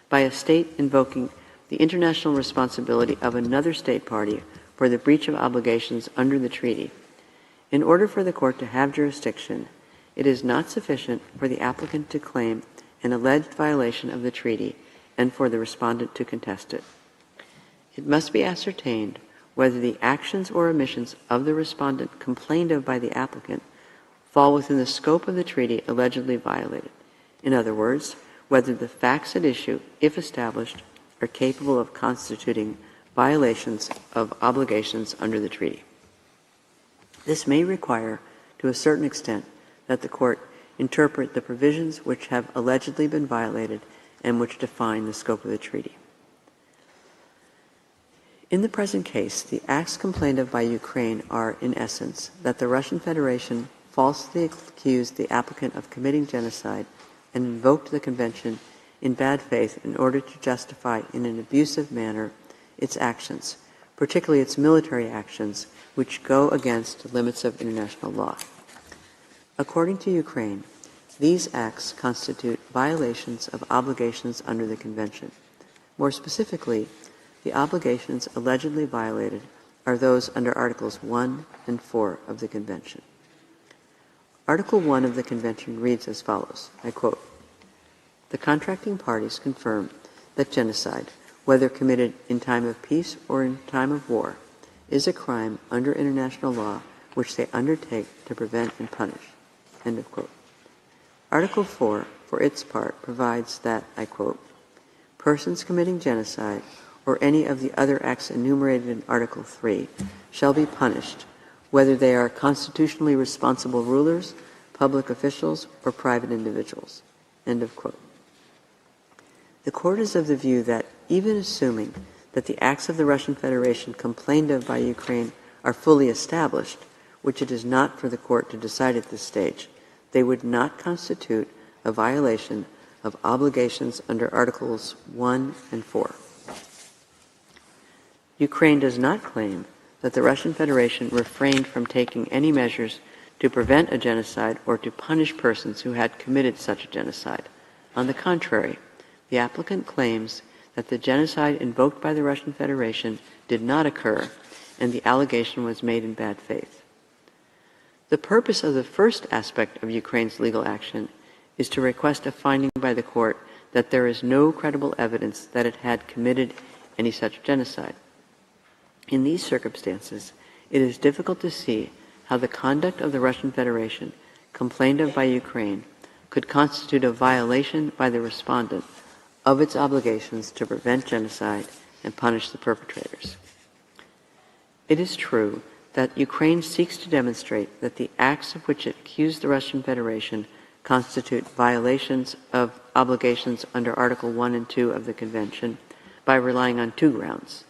Speaker 1: by a state invoking the international responsibility of another state party for the breach of obligations under the treaty. In order for the court to have jurisdiction, it is not sufficient for the applicant to claim an alleged violation of the treaty and for the respondent to contest it. It must be ascertained whether the actions or omissions of the respondent complained of by the applicant fall within the scope of the treaty allegedly violated. In other words, whether the facts at issue, if established, are capable of constituting violations of obligations under the treaty. This may require, to a certain extent, that the court interpret the provisions which have allegedly been violated and which define the scope of the treaty. In the present case, the acts complained of by Ukraine are, in essence, that the Russian Federation falsely accused the applicant of committing genocide and invoked the convention in bad faith in order to justify in an abusive manner its actions, particularly its military actions, which go against the limits of international law. According to Ukraine, these acts constitute violations of obligations under the convention. More specifically, the obligations allegedly violated are those under Articles 1 and 4 of the Convention. Article 1 of the Convention reads as follows, I quote, "The contracting parties confirm that genocide, whether committed in time of peace or in time of war, is a crime under international law which they undertake to prevent and punish." End of quote. Article 4, for its part, provides that, I quote, "Persons committing genocide or any of the other acts enumerated in Article 3 shall be punished, whether they are constitutionally responsible rulers, public officials, or private individuals." End of quote. The court is of the view that, even assuming that the acts of the Russian Federation complained of by Ukraine are fully established, which it is not for the court to decide at this stage, they would not constitute a violation of obligations under Articles 1 and 4. Ukraine does not claim that the Russian Federation refrained from taking any measures to prevent a genocide or to punish persons who had committed such a genocide. On the contrary, the applicant claims that the genocide invoked by the Russian Federation did not occur, and the allegation was made in bad faith. The purpose of the first aspect of Ukraine's legal action is to request a finding by the court that there is no credible evidence that it had committed any such genocide. In these circumstances, it is difficult to see how the conduct of the Russian Federation, complained of by Ukraine, could constitute a violation by the respondent of its obligations to prevent genocide and punish the perpetrators. It is true that Ukraine seeks to demonstrate that the acts of which it accused the Russian Federation constitute violations of obligations under Article 1 and 2 of the Convention by relying on two grounds.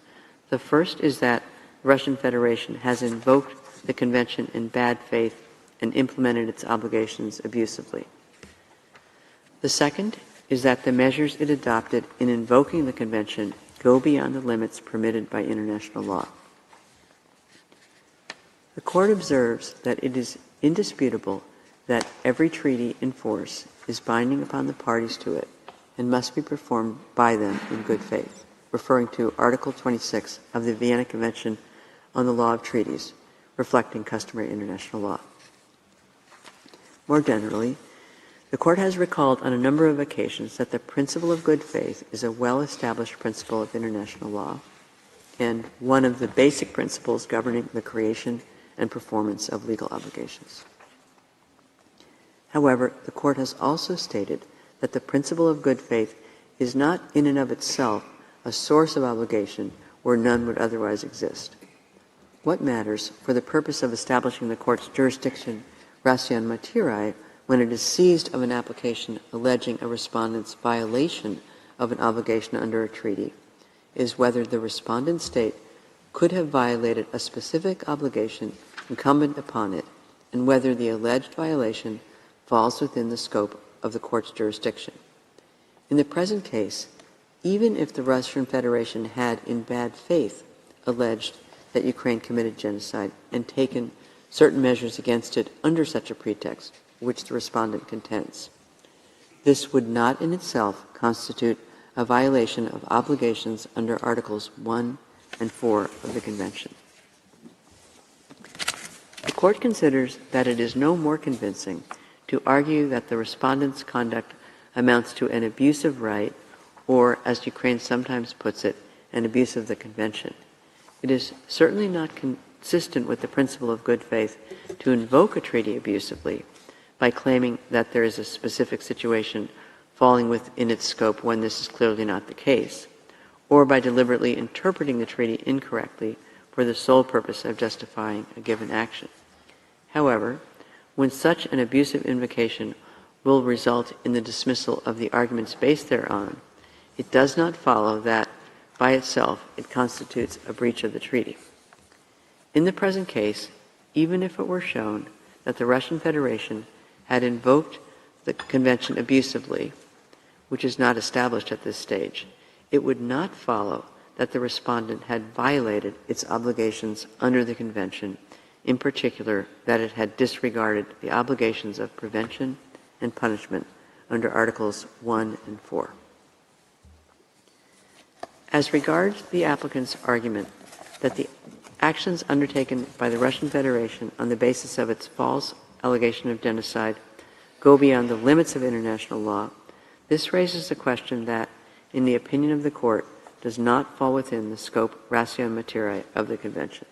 Speaker 1: The first is that the Russian Federation has invoked the Convention in bad faith and implemented its obligations abusively. The second is that the measures it adopted in invoking the Convention go beyond the limits permitted by international law. The Court observes that it is indisputable that every treaty in force is binding upon the parties to it and must be performed by them in good faith, referring to Article 26 of the Vienna Convention on the Law of Treaties, reflecting customary international law. More generally, the Court has recalled on a number of occasions that the principle of good faith is a well-established principle of international law and one of the basic principles governing the creation and performance of legal obligations. However, the Court has also stated that the principle of good faith is not in and of itself a source of obligation where none would otherwise exist. What matters for the purpose of establishing the Court's jurisdiction ratio materiae when it is seized of an application alleging a respondent's violation of an obligation under a treaty is whether the respondent state could have violated a specific obligation incumbent upon it and whether the alleged violation falls within the scope of the Court's jurisdiction. In the present case, even if the Russian Federation had, in bad faith, alleged that Ukraine committed genocide and taken certain measures against it under such a pretext, which the respondent contends, this would not in itself constitute a violation of obligations under Articles 1 and 4 of the Convention. The Court considers that it is no more convincing to argue that the respondent's conduct amounts to an abuse of right, or, as Ukraine sometimes puts it, an abuse of the Convention. It is certainly not consistent with the principle of good faith to invoke a treaty abusively by claiming that there is a specific situation falling within its scope when this is clearly not the case, or by deliberately interpreting the treaty incorrectly for the sole purpose of justifying a given action. However, when such an abusive invocation will result in the dismissal of the arguments based thereon, it does not follow that, by itself, it constitutes a breach of the treaty. In the present case, even if it were shown that the Russian Federation had invoked the Convention abusively, which is not established at this stage, it would not follow that the respondent had violated its obligations under the Convention, in particular that it had disregarded the obligations of prevention and punishment under Articles 1 and 4. As regards the applicant's argument that the actions undertaken by the Russian Federation on the basis of its false allegation of genocide go beyond the limits of international law, this raises a question that, in the opinion of the Court, does not fall within the scope ratio materiae of the Convention.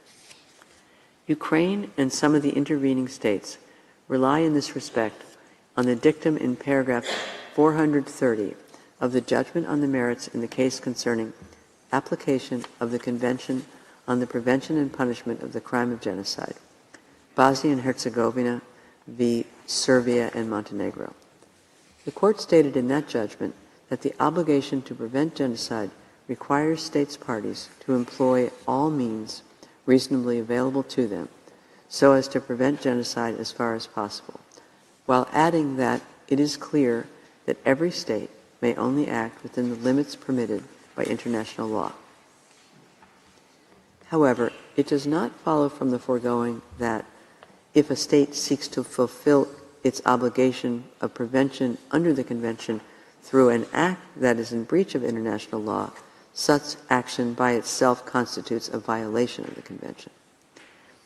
Speaker 1: Ukraine and some of the intervening states rely in this respect on the dictum in paragraph 430 of the judgment on the merits in the case concerning application of the Convention on the Prevention and Punishment of the Crime of Genocide, Bosnia and Herzegovina v. Serbia and Montenegro. The Court stated in that judgment that the obligation to prevent genocide requires states parties to employ all means reasonably available to them so as to prevent genocide as far as possible, while adding that it is clear that every state may only act within the limits permitted by international law. However, it does not follow from the foregoing that if a state seeks to fulfill its obligation of prevention under the Convention through an act that is in breach of international law, such action by itself constitutes a violation of the Convention.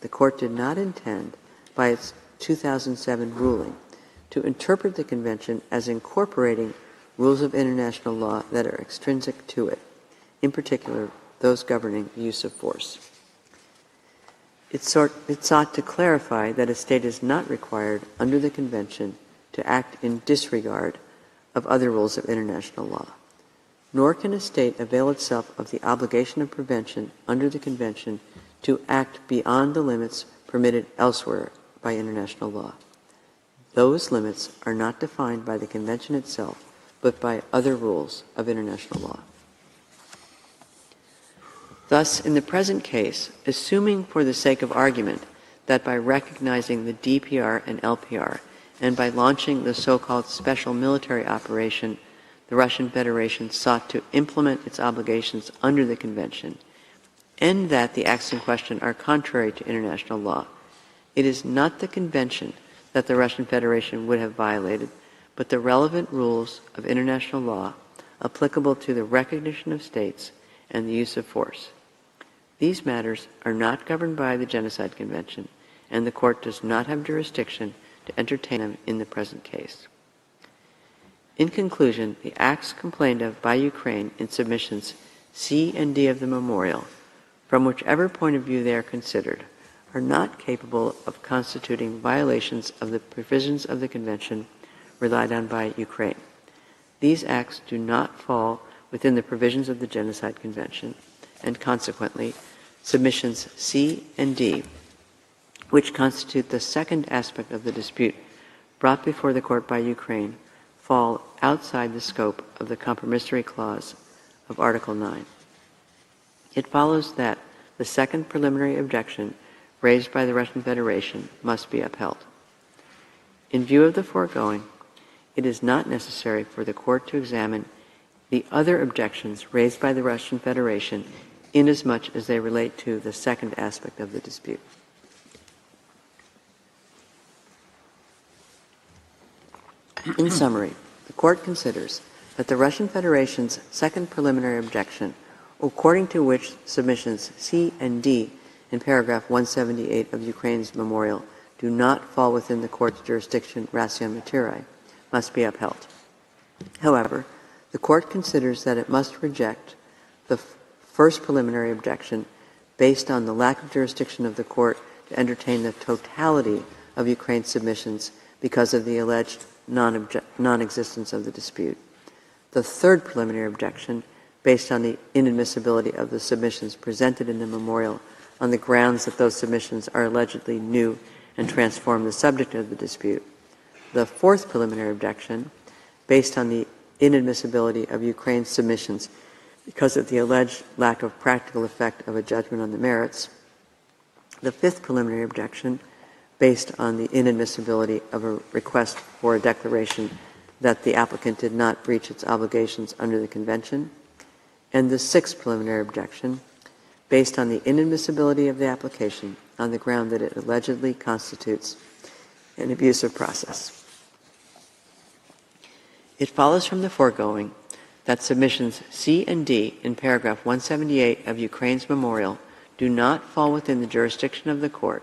Speaker 1: The Court did not intend, by its 2007 ruling, to interpret the Convention as incorporating rules of international law that are extrinsic to it, in particular those governing the use of force. It sought to clarify that a state is not required under the Convention to act in disregard of other rules of international law, nor can a state avail itself of the obligation of prevention under the Convention to act beyond the limits permitted elsewhere by international law. Those limits are not defined by the Convention itself, but by other rules of international law. Thus, in the present case, assuming for the sake of argument that by recognizing the DPR and LPR and by launching the so-called special military operation, the Russian Federation sought to implement its obligations under the Convention, and that the acts in question are contrary to international law, it is not the Convention that the Russian Federation would have violated, but the relevant rules of international law applicable to the recognition of states and the use of force. These matters are not governed by the Genocide Convention, and the Court does not have jurisdiction to entertain them in the present case. In conclusion, the acts complained of by Ukraine in submissions C and D of the memorial, from whichever point of view they are considered, are not capable of constituting violations of the provisions of the Convention relied on by Ukraine. These acts do not fall within the provisions of the Genocide Convention, and consequently, submissions C and D, which constitute the second aspect of the dispute brought before the Court by Ukraine, fall outside the scope of the compromissory clause of Article 9. It follows that the second preliminary objection raised by the Russian Federation must be upheld. In view of the foregoing, it is not necessary for the Court to examine the other objections raised by the Russian Federation inasmuch as they relate to the second aspect of the dispute. In summary, the Court considers that the Russian Federation's second preliminary objection, according to which submissions C and D in paragraph 178 of Ukraine's memorial do not fall within the court's jurisdiction ratio materi, must be upheld. However, the court considers that it must reject the first preliminary objection based on the lack of jurisdiction of the court to entertain the totality of Ukraine's submissions because of the alleged non-existence of the dispute. The third preliminary objection, based on the inadmissibility of the submissions presented in the memorial on the grounds that those submissions are allegedly new and transform the subject of the dispute. The fourth preliminary objection, based on the inadmissibility of Ukraine's submissions because of the alleged lack of practical effect of a judgment on the merits. The fifth preliminary objection, based on the inadmissibility of a request for a declaration that the applicant did not breach its obligations under the Convention. And the sixth preliminary objection, based on the inadmissibility of the application on the ground that it allegedly constitutes an abusive process. It follows from the foregoing that submissions C and D in paragraph 178 of Ukraine's memorial do not fall within the jurisdiction of the court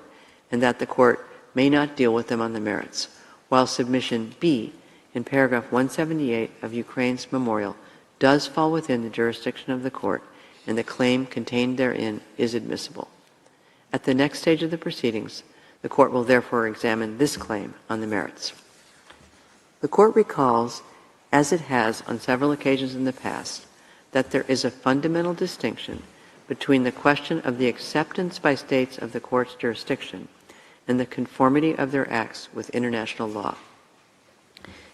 Speaker 1: and that the court may not deal with them on the merits, while submission B in paragraph 178 of Ukraine's memorial does fall within the jurisdiction of the court and the claim contained therein is admissible. At the next stage of the proceedings, the court will therefore examine this claim on the merits. The court recalls, as it has on several occasions in the past, that there is a fundamental distinction between the question of the acceptance by states of the court's jurisdiction and the conformity of their acts with international law.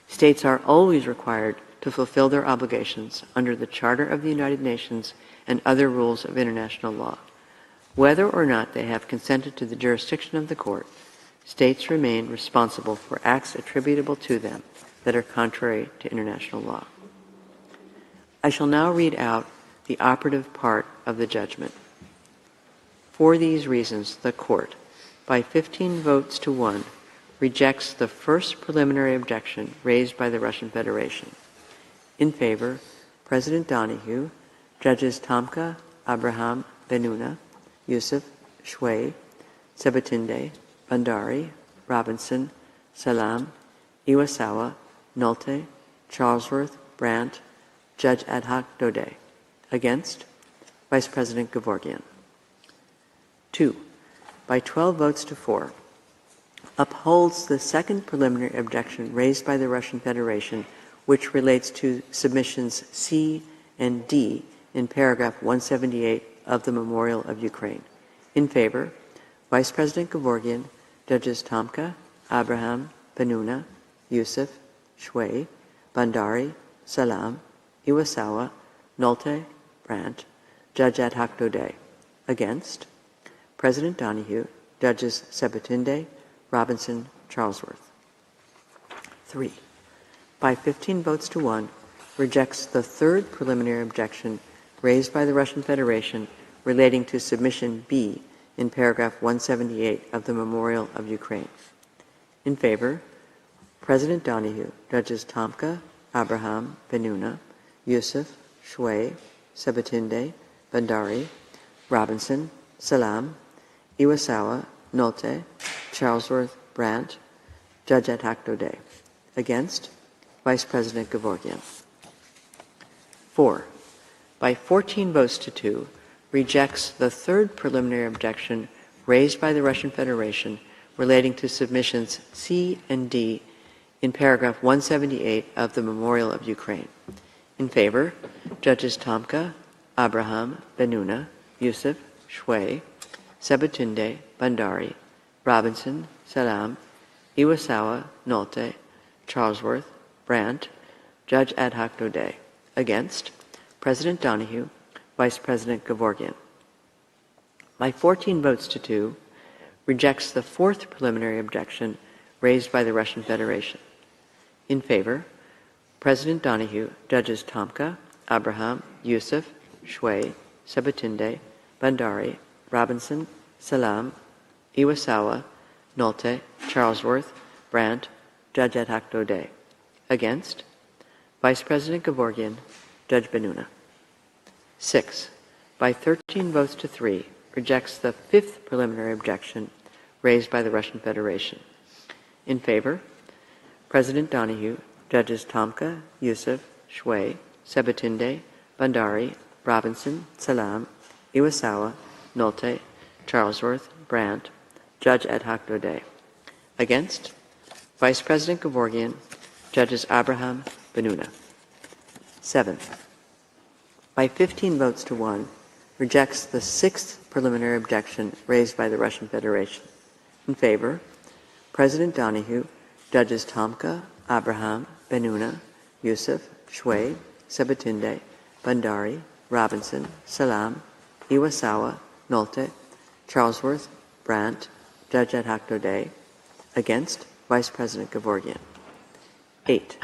Speaker 1: States are always required to fulfill their obligations under the Charter of the United Nations and other rules of international law. Whether or not they have consented to the jurisdiction of the court, states remain responsible for acts attributable to them that are contrary to international law. I shall now read out the operative part of the judgment. For these reasons, the court, by 15 votes to 1, rejects the first preliminary objection raised by the Russian Federation. In favor, President Donoghue, Judges Tomka, Abraham, Benuna, Yusuf, Shway, Sebatinde, Bandari, Robinson, Salam, Iwasawa, Nolte, Charlesworth, Brandt, Judge Ad hoc Daudet. Against, Vice President Gevorgyan. 2. By 12 votes to 4, upholds the second preliminary objection raised by the Russian Federation, which relates to submissions C and D in paragraph 178 of the Memorial of Ukraine. In favor, Vice President Gevorgyan, Judges Tomka, Abraham, Benuna, Yusuf, Shway, Bandari, Salam, Iwasawa, Nolte, Brandt, Judge Ad hoc Daudet. Against, President Donoghue, Judges Sebatinde, Robinson, Charlesworth. 3. By 15 votes to 1, rejects the third preliminary objection raised by the Russian Federation relating to submission B in paragraph 178 of the Memorial of Ukraine. In favor, President Donoghue, Judges Tomka, Abraham, Benuna, Yusuf, Shway, Sebatinde, Bandari, Robinson, Salam, Iwasawa, Nolte, Charlesworth, Brandt, Judge Ad hoc Daudet. Against, Vice President Gevorgyan. 4. By 14 votes to 2, rejects the third preliminary objection raised by the Russian Federation relating to submissions C and D in paragraph 178 of the Memorial of Ukraine. In favor, Judges Tomka, Abraham, Benuna, Yusuf, Shway, Sebatinde, Bandari, Robinson, Salam, Iwasawa, Nolte, Charlesworth, Brandt, Judge Ad hoc Daudet. Against, President Donoghue, Vice President Gevorgyan. By 14 votes to 2, rejects the fourth preliminary objection raised by the Russian Federation. In favor, President Donoghue, Judges Tomka, Abraham, Yusuf, Shway, Sebatinde, Bandari, Robinson, Salam, Iwasawa, Nolte, Charlesworth, Brandt, Judge Ad hoc Daudet. Against, Vice President Gevorgyan, Judge Benuna. 6, by 13 votes to 3, rejects the fifth preliminary objection raised by the Russian Federation. In favor, President Donoghue, Judges Tomka, Yusuf, Shui, Sebatinde, Bandari, Robinson, Salam, Iwasawa, Nolte, Charlesworth, Brandt, Judge ad hoc Daudet. Against, Vice President Gevorgyan, Judges Abraham, Benuna. 7, by 15 votes to 1, rejects the sixth preliminary objection raised by the Russian Federation. In favor, President Donoghue, Judges Tomka, Abraham, Benuna, Yusuf, Shui, Sebatinde, Bandari, Robinson, Salam, Iwasawa, Nolte, Charlesworth, Brandt, Judge ad hoc Daudet. Against, Vice President Gevorgyan. 8,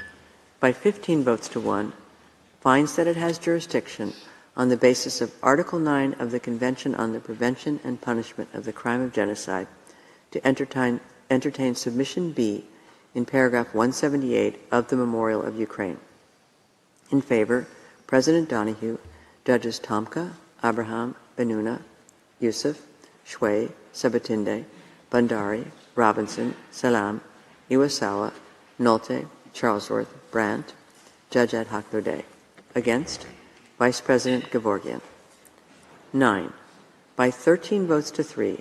Speaker 1: by 15 votes to 1, finds that it has jurisdiction on the basis of Article 9 of the Convention on the Prevention and Punishment of the Crime of Genocide to entertain Submission B in paragraph 178 of the Memorial of Ukraine. In favor, President Donoghue, Judges Tomka, Abraham, Benuna, Yusuf, Shui, Sebatinde, Bandari, Robinson, Salam, Iwasawa, Nolte, Charlesworth, Brandt, Judge ad hoc Daudet. Against, Vice President Gevorgyan. 9, by 13 votes to 3,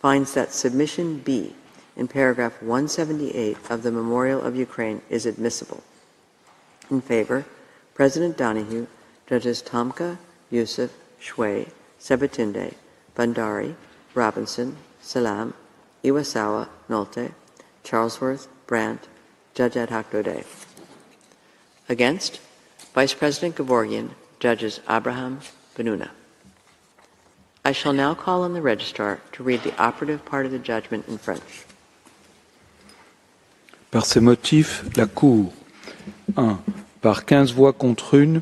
Speaker 1: finds that Submission B in paragraph 178 of the Memorial of Ukraine is admissible. In favor, President Donoghue, Judges Tomka, Yusuf, Shui, Sebatinde, Bandari, Robinson, Salam, Iwasawa, Nolte, Charlesworth, Brandt, Judge ad hoc Daudet. Against, Vice President Gevorgyan, Judges Abraham, Benuna. I shall now call on the Registrar to read the operative part of the judgment in French.
Speaker 2: Par ces motifs, la Cour, 1. Par 15 voix contre 1,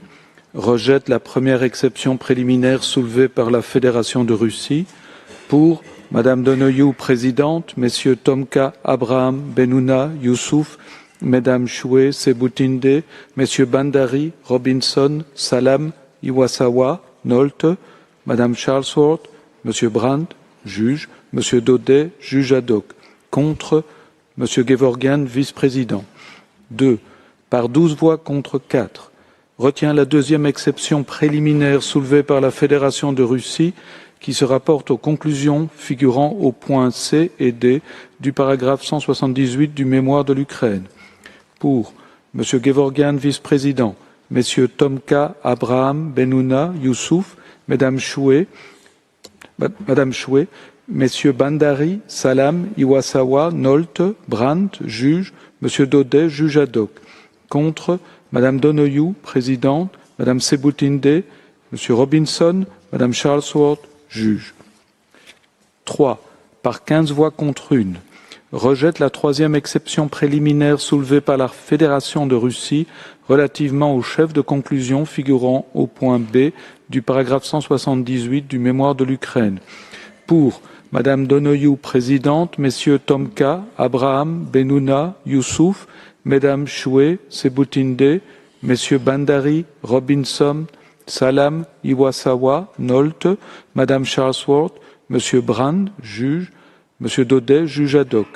Speaker 2: rejette la première exception préliminaire soulevée par la Fédération de Russie pour Madame Donoghue, présidente, Messieurs Tomka, Abraham, Benuna, Youssouf, Mesdames Choué, Sebutinde, Messieurs Bandari, Robinson, Salam, Iwasawa, Nolte, Madame Charlesworth, Monsieur Brandt, juge, Monsieur Daudet, juge ad hoc. Contre, Monsieur Gevorgyan, vice-président. 2. Par 12 voix contre 4, retient la deuxième exception préliminaire soulevée par la Fédération de Russie qui se rapporte aux conclusions figurant au point C et D du paragraphe 178 du mémoire de l'Ukraine. Pour M. Gevorgyan, vice-président, Messieurs Tomka, Abraham, Benuna, Youssouf, Madame Choué, Messieurs Bandari, Salam, Iwasawa, Nolte, Brandt, juge, Monsieur Daudet, juge ad hoc. Contre, Madame Donoghue, présidente, Madame Sebutinde, Monsieur Robinson, Madame Charlesworth, juge. 3. Par 15 voix contre 1, rejette la troisième exception préliminaire soulevée par la Fédération de Russie relativement au chef de conclusion figurant au point B du paragraphe 178 du mémoire de l'Ukraine. Pour Madame Donoghue, présidente, Messieurs Tomka, Abraham, Benuna, Youssouf, Mesdames Choué, Sebutinde, Messieurs Bandari, Robinson, Salam, Iwasawa, Nolte, Madame Charlesworth, Monsieur Brand, juge, Monsieur Daudet, juge ad hoc.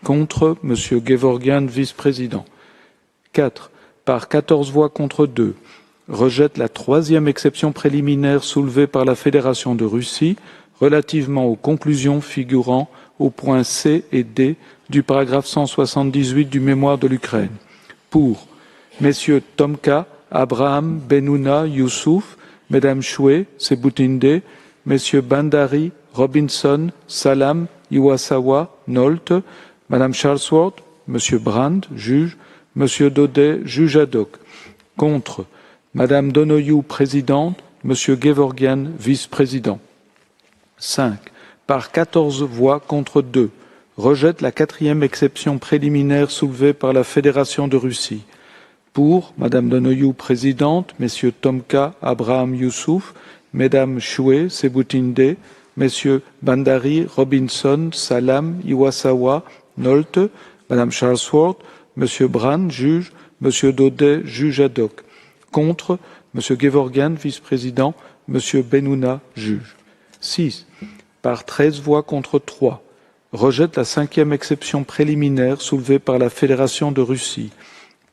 Speaker 2: Contre, Monsieur Gevorgyan, vice-président. 4. Par 14 voix contre 2, rejette la troisième exception préliminaire soulevée par la Fédération de Russie relativement aux conclusions figurant au point C et D du paragraphe 178 du mémoire de l'Ukraine. Pour Messieurs Tomka, Abraham, Benuna, Youssouf, Mesdames Choué, Sebutinde, Messieurs Bandari, Robinson, Salam, Iwasawa, Nolte, Madame Charlesworth, Monsieur Brand, juge, Monsieur Daudet, juge ad hoc. Contre, Madame Donoghue, présidente, Monsieur Gevorgyan, vice-président. 5. Par 14 voix contre 2, rejette la quatrième exception préliminaire soulevée par la Fédération de Russie. Pour Madame Donoghue, présidente, Messieurs Tomka, Abraham, Youssouf, Mesdames Choué, Sebutinde, Messieurs Bandari, Robinson, Salam, Iwasawa, Nolte, Madame Charlesworth, Monsieur Brand, juge, M. Daudet, juge ad hoc. Contre, M. Gevorgyan, vice-président, M. Bennouna, juge. 6. Par 13 voix contre 3, rejette la 5e exception préliminaire soulevée par la Fédération de Russie.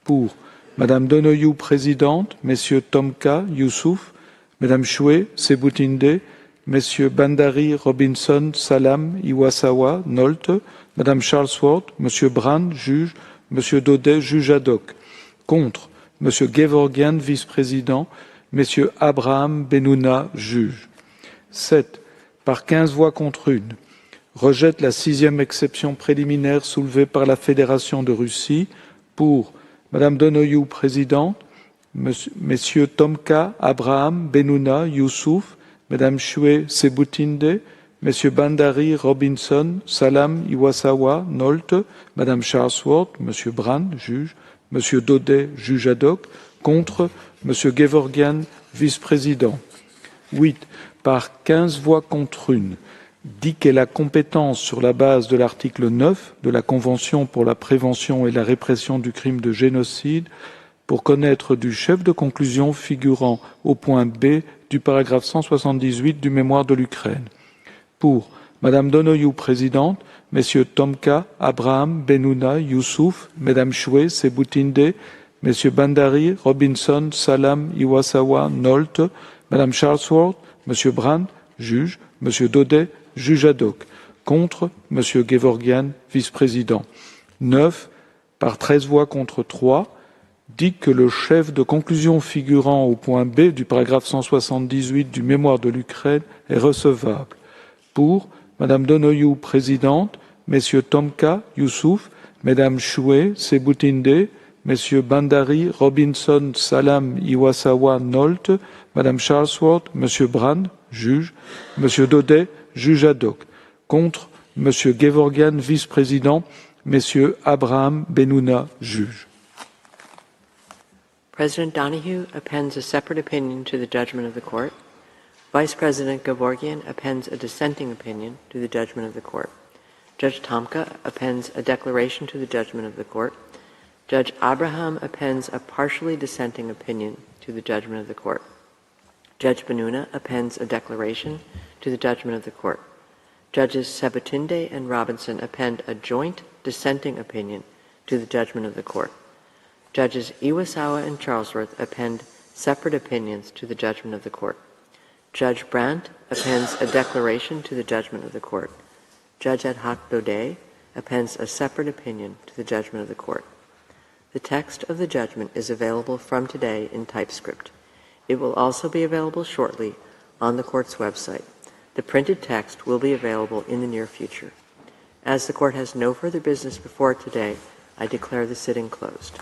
Speaker 2: Pour Mme Donoghue, présidente, M. Tomka, Youssouf, Mme Choué, Sebutinde, M. Bandari, Robinson, Salam, Iwasawa, Nolte, Mme Charlesworth, M. Brand, juge, M. Daudet, juge ad hoc. Contre, M. Gevorgyan, vice-président, M. Abraham Bennouna, juge. 7. Par 15 voix contre 1, rejette la 6e exception préliminaire soulevée par la Fédération de Russie pour Mme Donoghue, présidente, Messieurs Tomka, Abraham, Bennouna, Youssouf, Mme Choué, Sebutinde, M. Bandari, Robinson, Salam, Iwasawa, Nolte, Mme Charlesworth, M. Brand, juge, M. Daudet, juge ad hoc, contre M. Gevorgyan, vice-président. 8. Par 15 voix contre 1, dit qu'elle a compétence sur la base de l'article 9 de la Convention pour la prévention et la répression du crime de génocide pour connaître du chef de conclusion figurant au point B du paragraphe 178 du mémoire de l'Ukraine. Pour Mme Donoghue, présidente, Messieurs Tomka, Abraham, Bennouna, Youssouf, Mme Choué, Sebutinde, M. Bandari, Robinson, Salam, Iwasawa, Nolte, Mme Charlesworth, M. Brand, juge, M. Daudet, juge ad hoc. Contre, M. Gevorgyan, vice-président. 9. Par 13 voix contre 3, dit que le chef de conclusion figurant au point B du paragraphe 178 du mémoire de l'Ukraine est recevable. Pour Mme Donoghue, présidente, M. Tomka, Youssouf, Mme Choué, Sebutinde, M. Bandari, Robinson, Salam, Iwasawa, Nolte, Mme Charlesworth, M. Brand, juge, M. Daudet, juge ad hoc. Contre, M. Gevorgyan, vice-président, M. Abraham Bennouna, juge.
Speaker 1: President Donoghue appends a separate opinion to the judgment of the court. Vice President Gevorgyan appends a dissenting opinion to the judgment of the court. Judge Tomka appends a declaration to the judgment of the court. Judge Abraham appends a partially dissenting opinion to the judgment of the court. Judge Bennouna appends a declaration to the judgment of the court. Judges Sebutinde and Robinson append a joint dissenting opinion to the judgment of the court. Judges Iwasawa and Charlesworth append separate opinions to the judgment of the court. Judge Brandt appends a declaration to the judgment of the court. Judge ad hoc Daudet appends a separate opinion to the judgment of the court. The text of the judgment is available from today in typescript. It will also be available shortly on the court's website. The printed text will be available in the near future. As the court has no further business before it today, I declare the sitting closed.